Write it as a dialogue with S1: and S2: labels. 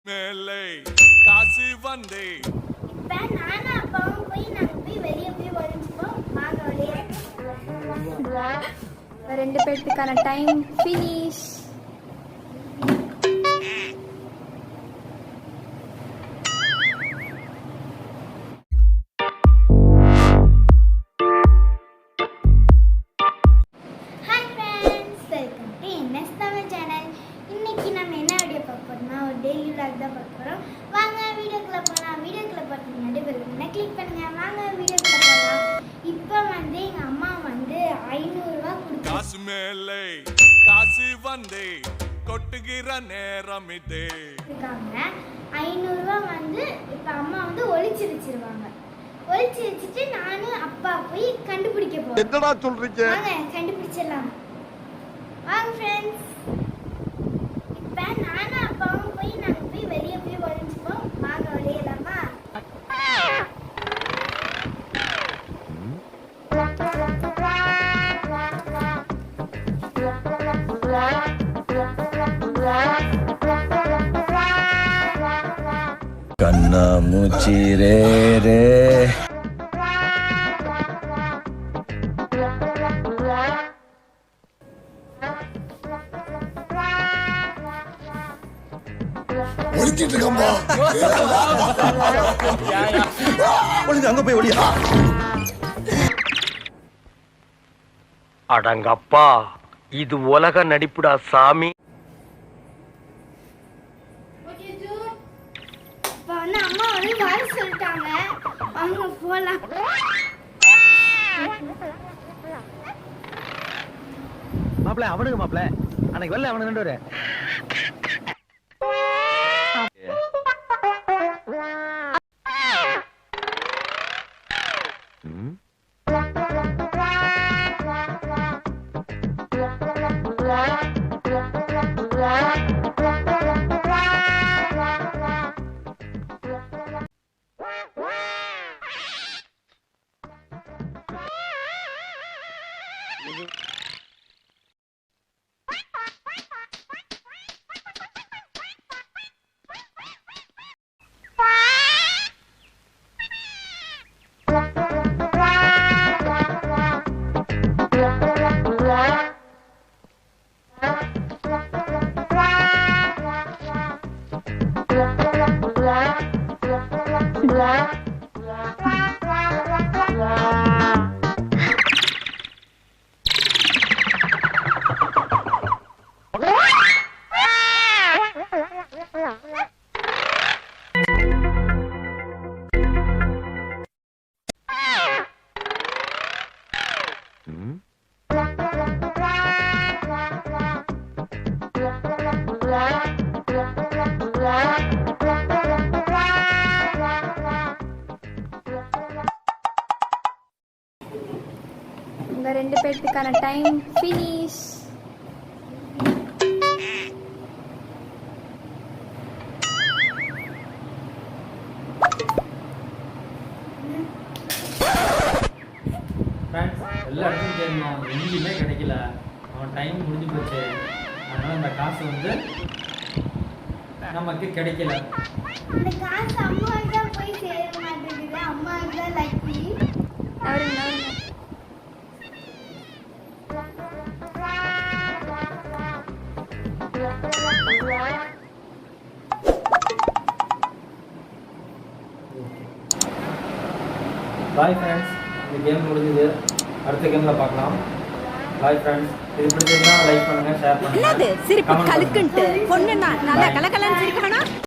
S1: மேலே காசு வந்தே
S2: இப்ப நானும் அப்பாவும் போய் நாங்க போய் வெளியே போய் ஒளிஞ்சுப்போம். வாங்க வெளியே.
S3: ரெண்டு பேர்த்துக்கான time finish.
S2: Hi friends, welcome to NS Tamil channel. இன்னைக்கு நம்ம என்ன வீடியோ பார்க்க போறோம்னா ஒரு டெய்லி விளாக் தான் பார்க்க போறோம். வாங்க வீடியோக்குள்ள போகலாம். வீடியோக்குள்ள போகிறதுக்கு முன்னாடி பெருமைனா கிளிக் பண்ணுங்க. வாங்க வீடியோக்குள்ள போகலாம். இப்போ வந்து எங்க அம்மா வந்து 500 ரூபாய் கொடுத்தாங்க.
S1: காசு மேலே காசு வந்தே கொட்டுகிற நேரம் இதே
S2: 500 ரூபாய் வந்து இப்போ அம்மா வந்து ஒளிச்சு வச்சிருவாங்க. ஒளிச்சு வச்சுட்டு நானும் அப்பா போய் கண்டுபிடிக்க போறோம்.
S4: என்னடா சொல்றீங்க?
S2: வாங்க கண்டுபிடிச்சிடலாம். வாங்க ஃப்ரெண்ட்ஸ். இப்போ நானும் அப்பாவும் போய் நாங்க போய் வெளியே போய் ஒளிஞ்சுப்போம். வாங்க வெளியலாமா?
S5: கண்ணா மூச்சி ரே ரே
S4: ஒளிச்சிட்டு இருக்கம்பா. அங்க போய் ஒளியா.
S6: அடங்கப்பா, இது உலக நடிப்புடா சாமி.
S2: இப்போ வந்து அம்மா வந்து வர சொல்லிட்டாங்க. அவங்க போலாம்.
S6: மாப்பிள அவனுக்கு மாப்பிள அன்னைக்கு வெளில அவனுக்கு ரெண்டு
S3: உங்க ரெண்டு பேர்த்துக்கான டைம் ஃபினிஷ்.
S7: எல்லா இடத்துலையும் தேடணும், எங்கேயுமே கிடைக்கல. அவன் டைம் முடிஞ்சு போச்சு. அதனால அந்த காசு வந்து நமக்கு கிடைக்கல.
S2: இந்த காசு அம்மாவுக்கு தான் போய் சேர மாட்டேங்குது. அம்மாவுக்கு தான் லக்கி.
S3: அவருங்க
S7: பாய் ஃப்ரெண்ட்ஸ், இந்த கேம் முடிஞ்சது. அடுத்த கேமில் பார்க்கலாம். Bye friends. இது பிடிச்சிருந்தா லைக் பண்ணுங்கள், ஷேர் பண்ணுங்கள்.
S8: சிரிப்பு கலுக்குன்ட்டு பொண்ணு நல்லா கலக்கலன்னு சிரிக்கணும்.